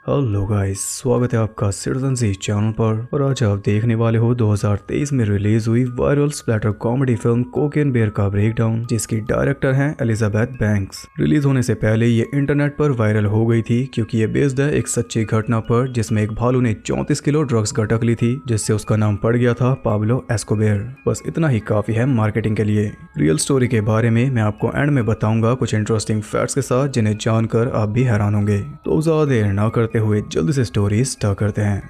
Hello guys, स्वागत है आपका सिटीजन जी चैनल पर। और आज आप देखने वाले हो 2023 में रिलीज हुई viral splatter comedy film Cocaine Bear का ब्रेकडाउन, जिसकी डायरेक्टर हैं एलिजाबेथ बैंक्स। रिलीज होने से पहले ये इंटरनेट पर वायरल हो गई थी क्योंकि ये बेस्ड है एक सच्ची घटना पर, जिसमें एक भालू ने 34 किलो ड्रग्स गटक ली थी, जिससे उसका नाम पड़ गया था पाब्लो एस्कोबार। बस इतना ही काफी है मार्केटिंग के लिए। रियल स्टोरी के बारे में मैं आपको एंड में बताऊंगा कुछ इंटरेस्टिंग फैक्ट्स के साथ, जिन्हें जानकर आप भी हैरान होंगे। तो ज्यादा देर ना करते हुए जल्दी से स्टोरी स्टार्ट करते हैं।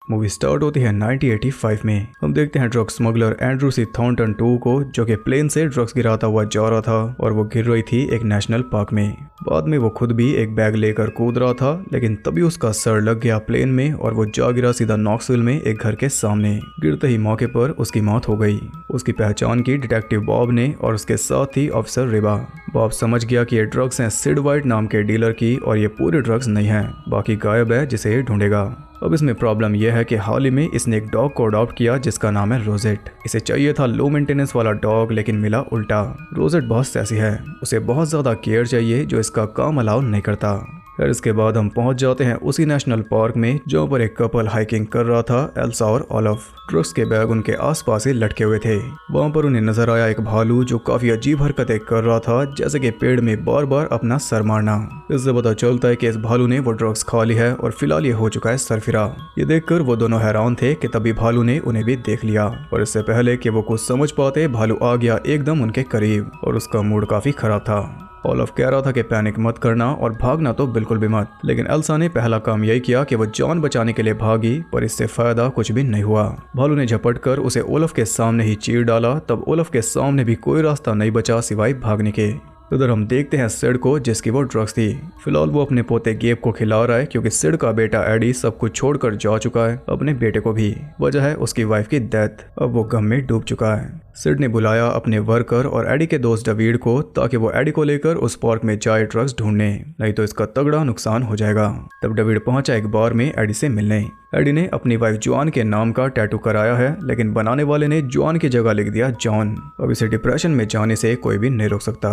मूवी स्टार्ट होती है 1985 में। हम देखते हैं ड्रग स्मगलर एंड्रू सी थॉर्नटन 2 को, जो कि प्लेन से ड्रग्स गिराता हुआ जा रहा था और वो गिर रही थी एक नेशनल पार्क में। बाद में वो खुद भी एक बैग लेकर कूद रहा था, लेकिन तभी उसका सर लग गया प्लेन में और वो जा गिरा सीधा नॉक्सविल में एक घर के सामने। गिरते ही मौके पर उसकी मौत हो गई। उसकी पहचान की डिटेक्टिव बॉब ने और उसके साथ ही ऑफिसर रिबा। बॉब समझ गया कि ये ड्रग्स हैं सिड वाइट नाम के डीलर की, और ये पूरे ड्रग्स नहीं हैं, बाकी गायब है जिसे ये ढूंढेगा। अब इसमें प्रॉब्लम यह है कि हाल ही में इसने एक डॉग को अडॉप्ट किया जिसका नाम है रोजेट। इसे चाहिए था लो मेंटेनेंस वाला डॉग, लेकिन मिला उल्टा। रोजेट बहुत सैसी है, उसे बहुत ज्यादा केयर चाहिए जो इसका काम अलाउ नहीं करता। फिर इसके बाद हम पहुंच जाते हैं उसी नेशनल पार्क में जहाँ पर एक कपल हाइकिंग कर रहा था, एल्सा और ओलफ। ड्रग्स के बैग उनके आसपास ही लटके हुए थे। वहां पर उन्हें नजर आया एक भालू जो काफी अजीब हरकतें कर रहा था, जैसे कि पेड़ में बार बार अपना सर मारना। इससे पता चलता है कि इस भालू ने वो ड्रग्स खा ली है और फिलहाल ये हो चुका है सरफिरा। ये देखकर वो दोनों हैरान थे कि तभी भालू ने उन्हें भी देख लिया, और इससे पहले कि वो कुछ समझ पाते भालू आ गया एकदम उनके करीब, और उसका मूड काफी खराब था। ओलफ कह रहा था कि पैनिक मत करना और भागना तो बिल्कुल भी मत, लेकिन एल्सा ने पहला काम यही किया कि वो जान बचाने के लिए भागी, पर इससे फायदा कुछ भी नहीं हुआ। भालू ने झपट कर उसे ओलफ के सामने ही चीर डाला। तब ओलफ के सामने भी कोई रास्ता नहीं बचा सिवाय भागने के। उधर हम देखते हैं सिड को, जिसकी वो ड्रग्स थी। फिलहाल वो अपने पोते गेब को खिला रहा है क्योंकि सिड का बेटा एडी सब कुछ छोड़कर जा चुका है, अपने बेटे को भी। वजह है उसकी वाइफ की डेथ। अब वो गम में डूब चुका है। सिड ने बुलाया अपने वर्कर और एडी के दोस्त डेविड को, ताकि वो एडी को लेकर उस पार्क में जाए ड्रग्स ढूंढने, नहीं तो इसका तगड़ा नुकसान हो जाएगा। तब डेविड पहुंचा एक बार में एडी से मिलने। एडी ने अपनी वाइफ जॉन के नाम का टैटू कराया है, लेकिन बनाने वाले ने जॉन की जगह लिख दिया जॉन। अब इसे डिप्रेशन में जाने से कोई भी नहीं रोक सकता।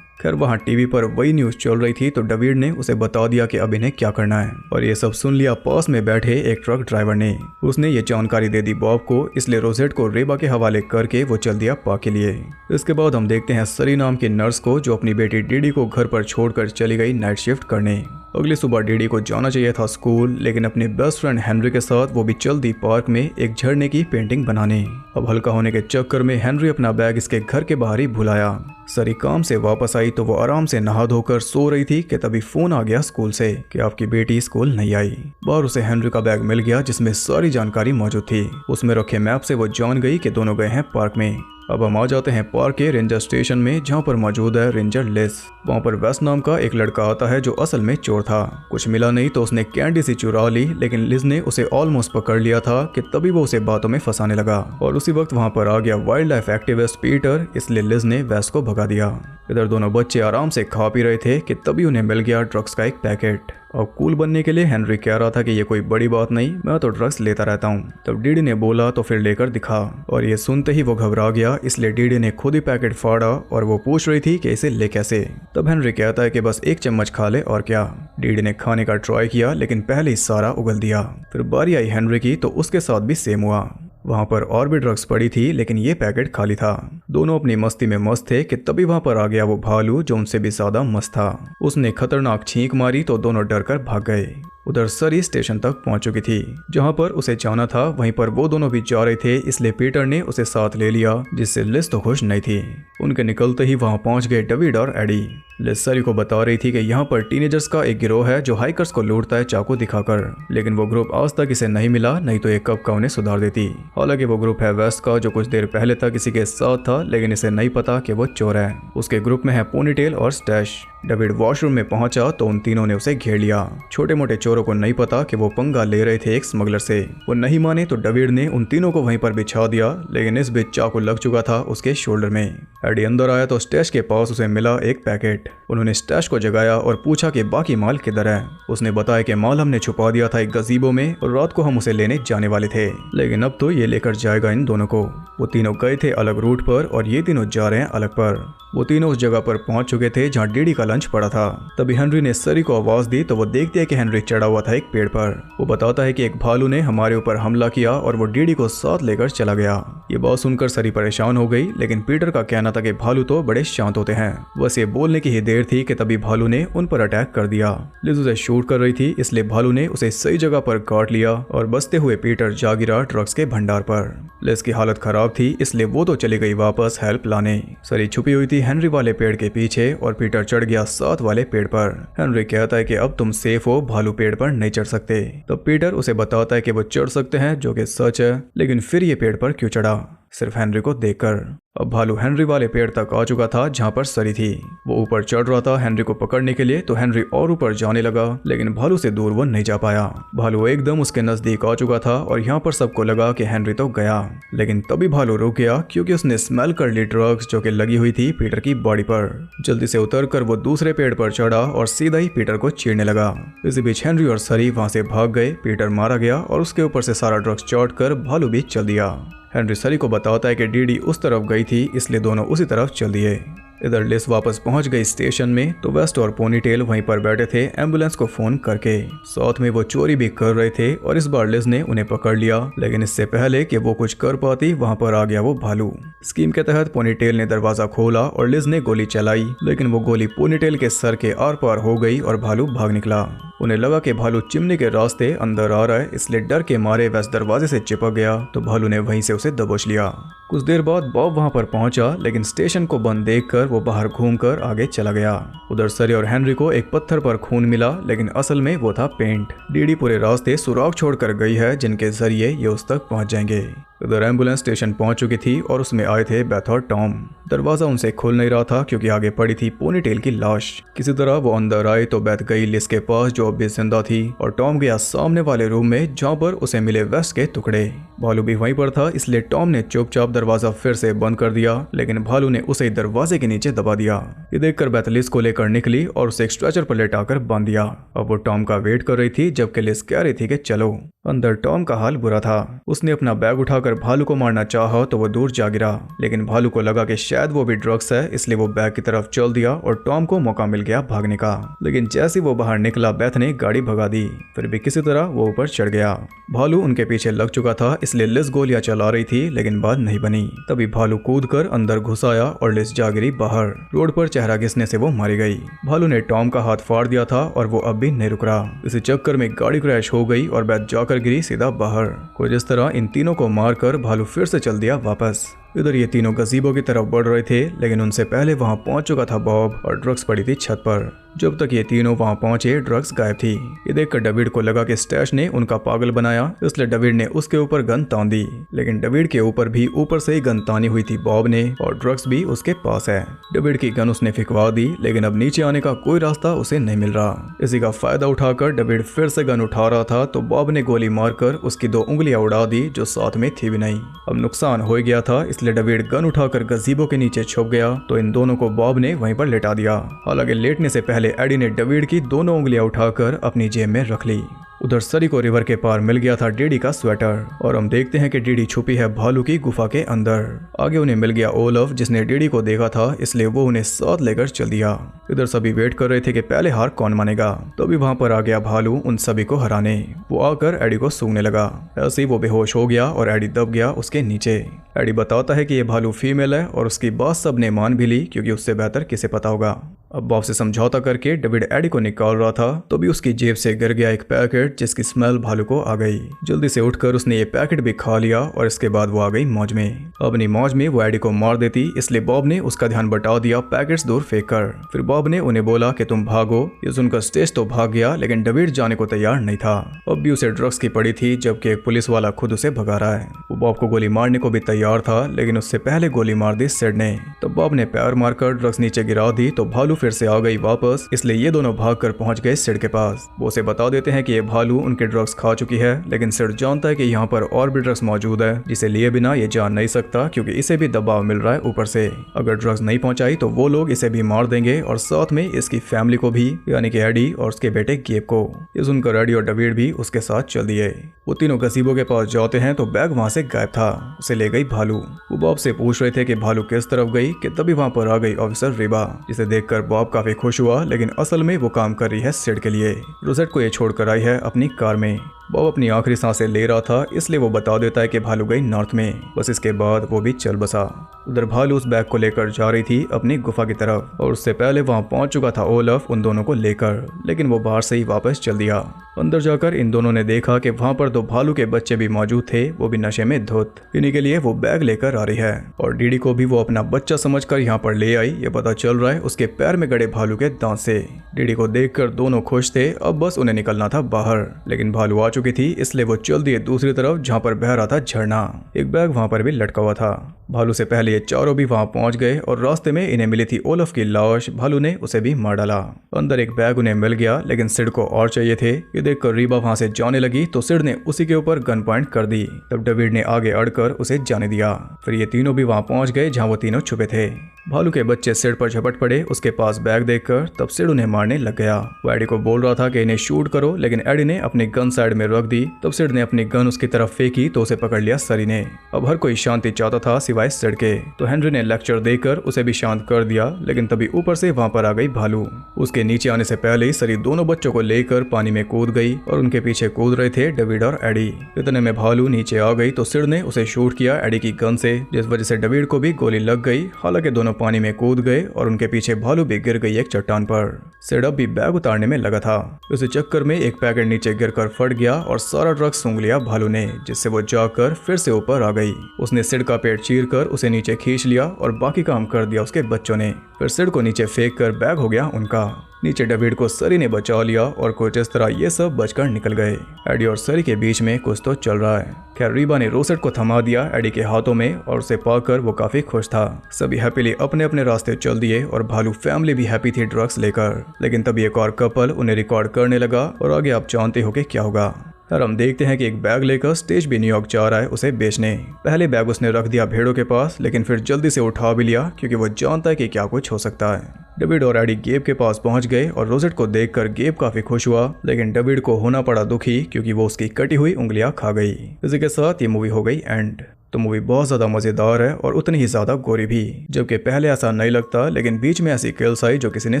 खैर वहाँ टीवी पर वही न्यूज चल रही थी, तो डेविड ने उसे बता दिया कि अब इन्हें क्या करना है, और ये सब सुन लिया पास में बैठे एक ट्रक ड्राइवर ने। उसने ये जानकारी दे दी बॉब को, इसलिए रोजेट को रेबा के हवाले करके वो चल दिया पा के लिए। इसके बाद हम देखते हैं सरी नाम की नर्स को, जो अपनी बेटी डीडी को घर पर छोड़कर चली गई नाइट शिफ्ट करने। अगली सुबह डीडी को जाना चाहिए था स्कूल, लेकिन अपने बेस्ट फ्रेंड हेनरी के साथ वो भी चल दी पार्क में एक झरने की पेंटिंग बनाने। अब हल्का होने के चक्कर में हेनरी अपना बैग इसके घर के बाहर ही भुलाया। सरी काम से वापस आई तो वो आराम से नहा धोकर सो रही थी कि तभी फोन आ गया स्कूल से कि आपकी बेटी स्कूल नहीं आई। बाहर उसे हेनरी का बैग मिल गया जिसमें सारी जानकारी मौजूद थी। उसमें रखे मैप से वो जान गई कि दोनों गए हैं पार्क में। अब हम आ जाते हैं पार्क के रेंजर स्टेशन में, जहाँ पर मौजूद है रेंजर लिस। वहाँ पर वेस्ट नाम का एक लड़का आता है जो असल में चोर था। कुछ मिला नहीं तो उसने कैंडी सी चुरा ली, लेकिन लिज ने उसे ऑलमोस्ट पकड़ लिया था कि तभी वो उसे बातों में फंसाने लगा। और उसी वक्त वहाँ पर आ गया वाइल्ड लाइफ एक्टिविस्ट पीटर, इसलिए लिज ने वेस्ट को भगा दिया। इधर दोनों बच्चे आराम से खा पी रहे थे कि तभी उन्हें मिल गया ड्रग्स का एक पैकेट। और कूल बनने के लिए हेनरी कह रहा था कि ये कोई बड़ी बात नहीं, मैं तो ड्रग्स लेता रहता हूँ। तब डीडी ने बोला तो फिर लेकर दिखा, और ये सुनते ही वो घबरा गया, इसलिए डीडी ने खुद ही पैकेट फाड़ा और वो पूछ रही थी कि इसे ले कैसे। तब हेनरी कहता है कि बस एक चम्मच खा ले और क्या। डीडी ने खाने का ट्राई किया, लेकिन पहले ही सारा उगल दिया। फिर बारी आई हेनरी की, तो उसके साथ भी सेम हुआ। वहाँ पर और भी ड्रग्स पड़ी थी, लेकिन ये पैकेट खाली था। दोनों अपनी मस्ती में मस्त थे कि तभी वहाँ पर आ गया वो भालू, जो उनसे भी ज्यादा मस्त था। उसने खतरनाक छींक मारी तो दोनों डर कर भाग गए। उधर सरी स्टेशन तक पहुंच चुकी थी, जहां पर उसे जाना था। वहीं पर वो दोनों भी जा रहे थे, इसलिए पीटर ने उसे साथ ले लिया, जिससे लिस तो खुश नहीं थी। उनके निकलते ही वहां पहुंच गए डेविड और एडी। लिस सरी को बता रही थी कि यहाँ पर टीनेजर्स का एक गिरोह है जो हाइकर्स को लूटता है चाकू दिखाकर, लेकिन वो ग्रुप आज तक इसे नहीं मिला, नहीं तो एक कब का उन्हें सुधार देती। हालांकि वो ग्रुप है वेस्ट का, जो कुछ देर पहले तक किसी के साथ था, लेकिन इसे नहीं पता कि वो चोर है। उसके ग्रुप में है पोनीटेल और स्टैश। डेविड वॉशरूम में पहुंचा तो उन तीनों ने उसे घेर लिया। छोटे मोटे चोरों को नहीं पता कि वो पंगा ले रहे थे एक स्मगलर से। वो नहीं माने तो डेविड ने उन तीनों को वहीं पर बिछा दिया, लेकिन इस बीच चाकू लग चुका था उसके शोल्डर में। एडी अंदर आया तो स्टैश के पास उसे मिला एक पैकेट। उन्होंने स्टैश को जगाया और पूछा कि बाकी माल किधर है। उसने बताया कि माल हमने छुपा दिया था एक गजीबो में और रात को हम उसे लेने जाने वाले थे, लेकिन अब तो ये लेकर जाएगा इन दोनों को। वो तीनों गए थे अलग रूट पर और ये तीनों जा रहे हैं अलग पर। वो तीनों उस जगह पर पहुंच चुके थे जहां डीडी का लंच पड़ा था। तभी हेनरी ने सरी को आवाज दी तो वो देखती है कि हेनरी चढ़ा हुआ था एक पेड़ पर। वो बताता है कि एक भालू ने हमारे ऊपर हमला किया और वो डीडी को साथ लेकर चला गया। ये बात सुनकर सरी परेशान हो गई, लेकिन पीटर का कहना था कि भालू तो बड़े शांत होते हैं। बस ये बोलने की ही देर थी कि तभी भालू ने उन पर अटैक कर दिया। लिज उसे शूट कर रही थी, इसलिए भालू ने उसे सही जगह पर काट लिया और बचते हुए पीटर जा गिरा ड्रग्स के भंडार पर। लिज की हालत खराब थी, इसलिए वो तो चली गई वापस हेल्प लाने। सरी छुपी हुई थी हेनरी वाले पेड़ के पीछे और पीटर चढ़ गया साथ वाले पेड़ पर। हेनरी कहता है कि अब तुम सेफ हो, भालू पेड़ पर नहीं चढ़ सकते। तो पीटर उसे बताता है कि वो चढ़ सकते हैं, जो कि सच है, लेकिन फिर ये पेड़ पर क्यों चढ़ा? सिर्फ हेनरी को देखकर। अब भालू हेनरी वाले पेड़ तक आ चुका था जहां पर सरी थी। वो ऊपर चढ़ रहा था हेनरी को पकड़ने के लिए, तो हेनरी और ऊपर जाने लगा, लेकिन भालू से दूर वो नहीं जा पाया। भालू एकदम उसके नजदीक आ चुका था और यहाँ पर सबको लगा कि हेनरी तो गया, लेकिन तभी भालू रुक गया क्योंकि उसने स्मेल कर ली ड्रग्स जो कि लगी हुई थी पीटर की बॉडी पर। जल्दी से उतरकर वो दूसरे पेड़ पर चढ़ा और सीधा ही पीटर को चीरने लगा। इसी बीच हेनरी और सरी वहां से भाग गए। पीटर मारा गया और उसके ऊपर से सारा ड्रग्स चाट कर भालू भी चल दिया। हेनरी सरी को बताता है कि डीडी उस तरफ गई थी, इसलिए दोनों उसी तरफ चल दिए। इधर लिज वापस पहुंच गई स्टेशन में, तो वेस्ट और पोनीटेल वहीं पर बैठे थे एम्बुलेंस को फोन करके। साथ में वो चोरी भी कर रहे थे और इस बार लिज ने उन्हें पकड़ लिया, लेकिन इससे पहले कि वो कुछ कर पाती वहां पर आ गया वो भालू। स्कीम के तहत पोनीटेल ने दरवाजा खोला और लिज ने गोली चलाई, लेकिन वो गोली पोनीटेल के सर के आर पार हो गई और भालू भाग निकला। उन्हें लगा कि भालू चिमनी के रास्ते अंदर आ रहा है, इसलिए डर के मारे वेस्ट दरवाजे से चिपक गया, तो भालू ने वहीं से उसे दबोच लिया। कुछ देर बाद बॉब वहां पर पहुंचा, लेकिन स्टेशन को बंद देखकर वो बाहर घूमकर आगे चला गया। उधर सरी और हेनरी को एक पत्थर पर खून मिला, लेकिन असल में वो था पेंट। डीडी पूरे रास्ते सुराग छोड़कर गई है जिनके जरिए ये उस तक पहुंच जाएंगे। उधर एम्बुलेंस स्टेशन पहुंच चुकी थी और उसमें आए थे बेथ और टॉम। दरवाजा उनसे खुल नहीं रहा था क्योंकि आगे पड़ी थी पोनीटेल की लाश। किसी तरह वो अंदर आए तो बेथ गई लिज के पास जो अब भी जिंदा थी, और टॉम गया सामने वाले रूम में जहां पर उसे मिले वेस्ट के टुकड़े। भालू भी वहीं पर था, इसलिए टॉम ने चुपचाप दरवाजा फिर से बंद कर दिया, लेकिन भालू ने उसे दरवाजे के नीचे दबा दिया। ये देखकर बेथ लिज को लेकर निकली और उसे एक स्ट्रेचर पर लेटाकर बांध दिया। अब वो टॉम का वेट कर रही थी, जबकि लिज कह रही थी कि चलो। अंदर टॉम का हाल बुरा था। उसने अपना बैग उठाकर भालू को मारना चाहा तो वो दूर जा गिरा, लेकिन भालू को लगा कि शायद वो भी ड्रग्स है, इसलिए वो बैग की तरफ चल दिया और टॉम को मौका मिल गया भागने का। लेकिन जैसे वो बाहर निकला बेथ ने गाड़ी भगा दी, फिर भी किसी तरह वो ऊपर चढ़ गया। भालू उनके पीछे लग चुका था, इसलिए लिज गोलियां चला रही थी, लेकिन बात नहीं बनी। तभी भालू कूदकर अंदर घुस आया और लिज जा गिरी बाहर। रोड पर चेहरा घिसने से वो मारी गई। भालू ने टॉम का हाथ फाड़ दिया था और वो अब भी नहीं रुक रहा। इसी चक्कर में गाड़ी क्रैश हो गई और बेथ जाकर गिरी सीधा बाहर। कुछ इस तरह इन तीनों को मारकर भालू फिर से चल दिया वापस। इधर ये तीनों गजीबो की तरफ बढ़ रहे थे, लेकिन उनसे पहले वहां पहुंच चुका था बॉब और ड्रग्स पड़ी थी छत पर। जब तक ये तीनों वहां पहुंचे ड्रग्स गायब थी। ये देखकर डेविड को लगा कि स्टैश ने उनका पागल बनाया, इसलिए डेविड ने उसके ऊपर गन तान दी, लेकिन डेविड के ऊपर भी ऊपर से ही गन तानी हुई थी बॉब ने, और ड्रग्स भी उसके पास है। डेविड की गन उसने फिकवा दी, लेकिन अब नीचे आने का कोई रास्ता उसे नहीं मिल रहा। इसी का फायदा उठाकर डेविड फिर से गन उठा रहा था, तो बॉब ने गोली मारकर उसकी 2 उंगलियां उड़ा दी जो साथ में थी भी नहीं। अब नुकसान हो गया था, इसलिए डेविड गन उठाकर गजीबो के नीचे छुप गया, तो इन दोनों को बॉब ने वहीं पर लेटा दिया। हालांकि लेटने से पहले एडी ने डेविड की दोनों उंगलियां उठाकर अपनी जेब में रख ली। उधर सरी को रिवर के पार मिल गया था डीडी का स्वेटर, और हम देखते हैं कि डीडी छुपी है भालू की गुफा के अंदर। आगे उन्हें मिल गया ओलफ, जिसने डीडी को देखा था, इसलिए वो उन्हें साथ लेकर चल दिया। इधर सभी वेट कर रहे थे कि पहले हार कौन मानेगा, तभी वहां पर आ गया भालू उन सभी को हराने। वो आकर एडी को सूंघने लगा। ऐसे ही वो बेहोश हो गया और एडी दब गया उसके नीचे। एडी बताता है कि ये भालू फीमेल है और उसकी बात सबने मान भी ली, क्योंकि उससे बेहतर किसे पता होगा। अब बॉब से समझौता करके डेविड एडी को निकाल रहा था, तो भी उसकी जेब से गिर गया एक पैकेट, जिसकी स्मेल भालू को आ गई। जल्दी से उठकर उसने ये पैकेट भी खा लिया और इसके बाद वो आ गई मौज में। अपनी मौज में वो एडी को मार देती, इसलिए बॉब ने उसका ध्यान बटा दिया पैकेट्स दूर फेंक कर। फिर बॉब ने उन्हें बोला कि तुम भागो। ये सुनकर स्टेज तो भाग गया, लेकिन डेविड जाने को तैयार नहीं था। अब भी उसे ड्रग्स की पड़ी थी, जबकि एक पुलिस वाला खुद उसे भगा रहा है। वो बॉब को गोली मारने को भी तैयार था, लेकिन उससे पहले गोली मार दी सिड ने। तो बॉब ने पैर मारकर ड्रग्स नीचे गिरा दी, तो भालू फिर से आ गई वापस, इसलिए ये दोनों भागकर पहुंच गए सिड के पास। वो उसे बता देते हैं कि ये भालू उनके ड्रग्स खा चुकी है, लेकिन सिड जानता है कि यहाँ पर और भी ड्रग्स मौजूद है जिसे लिए बिना ये जान नहीं सकता, क्योंकि इसे भी दबाव मिल रहा है ऊपर से। अगर ड्रग्स नहीं पहुंचाई तो वो लोग इसे भी मार देंगे और साथ में इसकी फैमिली को भी, यानी कि एडी और उसके बेटे गेब को। ये सुनकर एडी और डेविड भी उसके साथ चल दिए। वो तीनों गजीबो के पास जाते हैं तो बैग वहां से गायब था, उसे ले गई भालू। वो बॉब से पूछ रहे थे कि भालू किस तरफ गई कि तभी वहां पर आ गई ऑफिसर रिबा, जिसे देखकर बॉब काफी खुश हुआ, लेकिन असल में वो काम कर रही है सिड के लिए। रोजेट को ये छोड़कर आई है अपनी कार में। बॉब अपनी आखिरी सांसें ले रहा था, इसलिए वो बता देता है कि भालू गई नॉर्थ में। बस इसके बाद वो भी चल बसा। उधर भालू उस बैग को लेकर जा रही थी अपनी गुफा की तरफ, और उससे पहले वहां पहुंच चुका था ओलफ उन दोनों को लेकर, लेकिन वो बाहर से ही वापस चल दिया। अंदर जाकर इन दोनों ने देखा कि वहां पर दो भालू के बच्चे भी मौजूद थे, वो भी नशे में धुत। इन्हीं के लिए वो बैग लेकर आ रही है, और डीडी को भी वो अपना बच्चा समझकर यहाँ पर ले आई। ये पता चल रहा है उसके पैर में गड़े भालू के दांत से। डीडी को देखकर दोनों खुश थे, अब बस उन्हें निकलना था बाहर, लेकिन भालू आ चुकी थी, इसलिए वो चल दिए दूसरी तरफ जहाँ पर बह रहा था झरना। एक बैग वहाँ पर भी लटका हुआ था। भालू से पहले ये चारों भी वहां पहुंच गए, और रास्ते में इन्हें मिली थी ओलफ की लाश। भालू ने उसे भी मार डाला। अंदर एक बैग उन्हें मिल गया, लेकिन सिड को और चाहिए थे। ये देखकर रीबा वहां से जाने लगी तो सिड ने उसी के ऊपर गन पॉइंट कर दी। तब डेविड ने आगे अड़कर उसे जाने दिया। फिर ये तीनों भी वहां पहुंच गए जहां वो तीनों छुपे थे। भालू के बच्चे सिड पर झपट पड़े उसके पास बैग देखकर, तब सिड उन्हें मारने लग गया। वो एडी को बोल रहा था कि इन्हें शूट करो, लेकिन एडी ने अपनी गन साइड में रख दी। तब सिड ने अपनी गन उसकी तरफ फेंकी तो उसे पकड़ लिया सरी ने। अब हर कोई शांति चाहता था सिवाय सिड के, तो हेनरी ने लेक्चर देकर उसे भी शांत कर दिया, लेकिन तभी ऊपर से वहां पर आ गई भालू। उसके नीचे आने से पहले ही सरी दोनों बच्चों को लेकर पानी में कूद गई, और उनके पीछे कूद रहे थे डेविड और एडी। इतने में भालू नीचे आ गई तो सिड ने उसे शूट किया एडी की गन से, जिस वजह से डेविड को भी गोली लग गई। हालांकि दोनों पानी में कूद गए और उनके पीछे भालू भी गिर गई एक चट्टान पर। सिड अब भी बैग उतारने में लगा था। उस चक्कर में एक पैकेट नीचे गिरकर फट गया और सारा ड्रग्स सूंघ लिया भालू ने, जिससे वो जाकर फिर से ऊपर आ गई। उसने सिड का पेट चीरकर उसे नीचे खींच लिया और बाकी काम कर दिया उसके बच्चों ने। फिर सिड को नीचे फेंक कर बैग हो गया उनका। नीचे डेविड को सरी ने बचा लिया और कुछ इस तरह ये सब बचकर निकल गए। एडी और सरी के बीच में कुछ तो चल रहा है। खैर रीबा ने रोसेट को थमा दिया एडी के हाथों में, और उसे पाकर वो काफी खुश था। सभी हैप्पीली अपने अपने रास्ते चल दिए, और भालू फैमिली भी हैप्पी थी ड्रग्स लेकर। लेकिन तभी एक और कपल उन्हें रिकॉर्ड करने लगा, और आगे आप जानते हो कि क्या होगा। यार हम देखते हैं कि एक बैग लेकर स्टेज भी न्यूयॉर्क जा रहा है उसे बेचने। पहले बैग उसने रख दिया भेड़ों के पास, लेकिन फिर जल्दी से उठा भी लिया, क्योंकि वो जानता है कि क्या कुछ हो सकता है। डेविड और एडी गेब के पास पहुंच गए, और रोजेट को देखकर गेब काफी खुश हुआ, लेकिन डेविड को होना पड़ा दुखी, क्योंकि वो उसकी कटी हुई उंगलियां खा गई। इसी के साथ ये मूवी हो गई एंड। तो मूवी बहुत ज़्यादा मज़ेदार है और उतनी ही ज़्यादा गोरी भी, जबकि पहले ऐसा नहीं लगता, लेकिन बीच में ऐसी किल्स आई जो किसी ने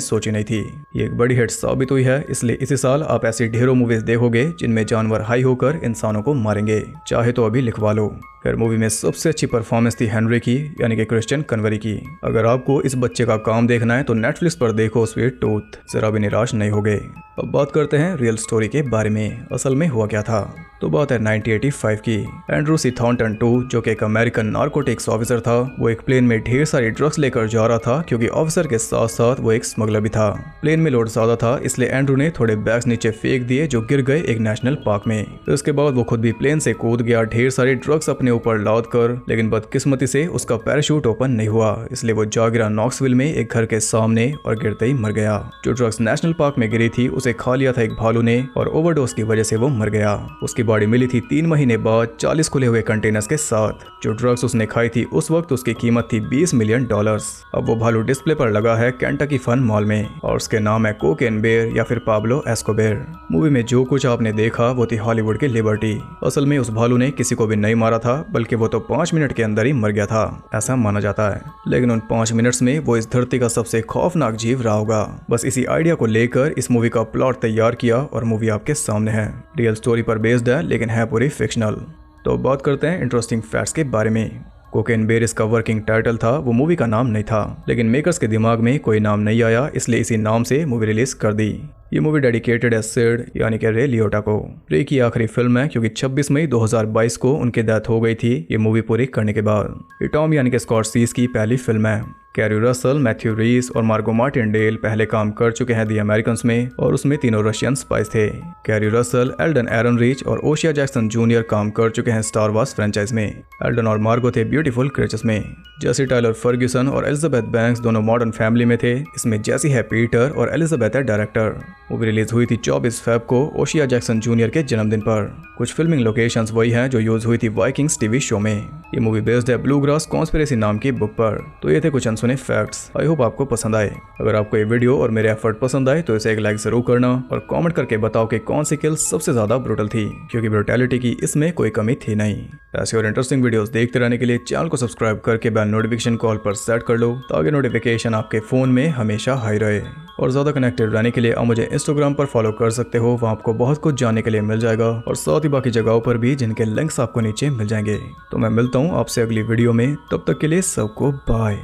सोची नहीं थी। ये एक बड़ी हिट साबित हुई है, इसलिए इसी साल आप ऐसी ढेरों मूवीज देखोगे जिनमें जानवर हाई होकर इंसानों को मारेंगे। चाहे तो अभी लिखवा लो। खैर मूवी में सबसे अच्छी परफॉर्मेंस थी हेनरी की, यानी कि क्रिश्चियन कन्वरी की। अगर आपको इस बच्चे का काम देखना है तो नेटफ्लिक्स पर देखो स्वीट टूथ, जरा भी निराश नहीं होगे। अब बात करते हैं रियल स्टोरी के बारे में, असल में हुआ क्या था। तो बात है 1985 की। एंड्रू सी थॉर्नटन 2, जो कि एक अमेरिकन नार्कोटिक्स ऑफिसर था, वो एक प्लेन में ढेर सारी ड्रग्स लेकर जा रहा था, क्योंकि ऑफिसर के साथ साथ वो एक स्मगलर भी था। प्लेन में लोड ज्यादा था, इसलिए एंड्रू ने थोड़े बैग्स नीचे फेंक दिए जो गिर गए एक नेशनल पार्क में। फिर उसके बाद वो खुद भी प्लेन से कूद गया ढेर सारी ड्रग्स अपने ऊपर लाद कर, लेकिन बदकिस्मती से उसका पैराशूट ओपन नहीं हुआ, इसलिए वो जा गिरा नॉक्सविल में एक घर के सामने और गिरते ही मर गया। जो ड्रग्स नेशनल पार्क में गिरी थी उसे खा लिया था एक भालू ने, और ओवरडोज की वजह से वो मर गया। उसकी बॉडी मिली थी 3 महीने बाद 40 खुले हुए कंटेनर्स के साथ। जो ड्रग्स उसने खाई थी उस वक्त उसकी कीमत थी $20 मिलियन। अब वो भालू डिस्प्ले पर लगा है केंटकी फन मॉल में, और उसके नाम है कोकेन बेर या फिर पाब्लो एस्कोबेर। मूवी में जो कुछ आपने देखा वो थी हॉलीवुड की लिबर्टी। असल में उस भालू ने किसी को भी नहीं मारा था, बल्कि वो तो 5 मिनट के अंदर ही मर गया था, ऐसा माना जाता है। लेकिन उन 5 मिनट्स में वो इस धरती का सबसे खौफनाक जीव रहा होगा। बस इसी आइडिया को लेकर इस मूवी का प्लॉट तैयार किया, और मूवी आपके सामने है। रियल स्टोरी पर बेस्ड है, लेकिन है पूरी फिक्शनल। तो बात करते हैं इंटरेस्टिंग फैक्ट्स के बारे में। कोकेन बेर इसका वर्किंग टाइटल था, वो मूवी का नाम नहीं था, लेकिन मेकर्स के दिमाग में कोई नाम नहीं आया, इसलिए इसी नाम से मूवी रिलीज कर दी। ये मूवी डेडिकेटेड है सिड यानी कि रे लियोटा को। रे की आखिरी फिल्म है, क्योंकि 26 मई 2022 को उनकी डेथ हो गई थी ये मूवी पूरी करने के बाद। ये टॉम यानी कि स्कॉर्सेज़े की पहली फिल्म है। कैरी रसल, मैथ्यू रीस और मार्गो मार्टिनडेल पहले काम कर चुके हैं दी अमेरिकन्स में और उसमें तीनों रशियन स्पाइस थे। कैरी रसल, एल्डन एरनरिच और ओशिया जैक्सन जूनियर काम कर चुके हैं स्टार वार्स फ्रेंचाइज में। एल्डन और मार्गो थे ब्यूटीफुल क्रीचर्स में। जेसी टाइलर फर्ग्यूसन और एलिजाबेथ बैंक्स दोनों मॉडर्न फैमिली में थे। इसमें जेसी है पीटर और एलिजाबेथ है डायरेक्टर। मूवी रिलीज हुई थी 24 फेब को ओशिया जैक्सन जूनियर के जन्मदिन पर। कुछ फिल्मिंग लोकेशंस वही हैं जो यूज हुई थी वाइकिंग्स टीवी शो में। ये मूवी बेस्ड है ब्लूग्रास कॉन्स्पिरेसी नाम की बुक पर। तो ये थे कुछ अनसुने फैक्ट्स। आई होप आपको पसंद आए। अगर आपको ये वीडियो और मेरे एफर्ट पसंद आए तो इसे एक लाइक जरूर करना और कमेंट करके बताओ कि कौन सी किल सबसे ज्यादा ब्रूटल थी, क्योंकि ब्रूटैलिटी की इसमें कोई कमी थी नहीं। ऐसे और इंटरेस्टिंग वीडियोस देखते रहने के लिए चैनल को सब्सक्राइब करके बेल नोटिफिकेशन कॉल पर सेट कर लो ताकि नोटिफिकेशन आपके फोन में हमेशा हाई रहे। और ज्यादा कनेक्टेड रहने के लिए आप मुझे इंस्टाग्राम पर फॉलो कर सकते हो, वहाँ आपको बहुत कुछ जानने के लिए मिल जाएगा और साथ ही बाकी जगहों पर भी जिनके लिंक्स आपको नीचे मिल जाएंगे। तो मैं मिलता हूँ आपसे अगली वीडियो में, तब तक के लिए सबको बाय।